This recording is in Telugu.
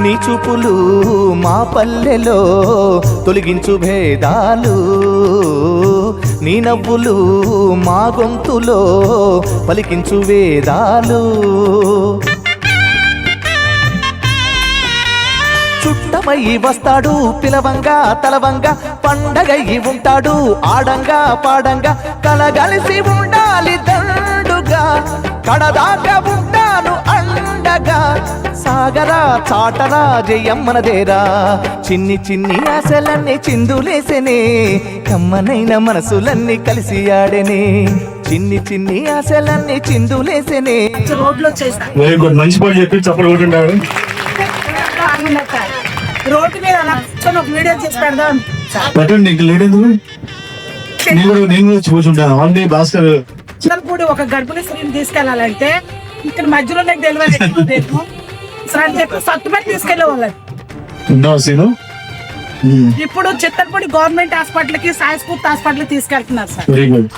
నీ చూపులు మా పల్లెలో తొలగించు భేదాలు, నీ నవ్వులు మా గొంతులో పలికించు వేదాలు. చుట్టమయ్యి వస్తాడు పిలవంగా తలవంగా, పండగయ్యి ఉంటాడు ఆడంగా పాడంగా, కలగలిసి ఉండాలి దండుగా, కడదాకా ఉంటాను అండగా. సాగరా చాటరా జయమ్మనదేరా, చిన్ని చిన్ని ఆశలన్నీ చిందులేసెనే, కమ్మనైన మనసులన్నీ కలిసి ఆడెనే. చిన్ని చిన్ని ఆశలన్నీ చిందులేసెనే. రోడ్లో చేస్తా వెరీ గుడ్, మంచి పని చెప్పి చప్పలు కొట్టుంటాడు. రోడ్డు మీద ఒక వీడియో చేసి పెడదాం పెట్టండి, ఇంక లేదు నేను కూడా చూసుంటాను. ఆల్రెడీ భాస్కర్ చిన్నప్పుడు ఒక గర్భిణీ స్త్రీని తీసుకెళ్లాలంటే ఇక్కడ మధ్యలో నాకు డెలివరీ అని చెప్పి సత్తుపడి తీసుకెళ్లేవాళ్ళు. సీను ఇప్పుడు చిత్తలపూడి గవర్నమెంట్ హాస్పిటల్ కి సాయి స్ఫూర్తి హాస్పిటల్ తీసుకెళ్తున్నారు సార్. Very good.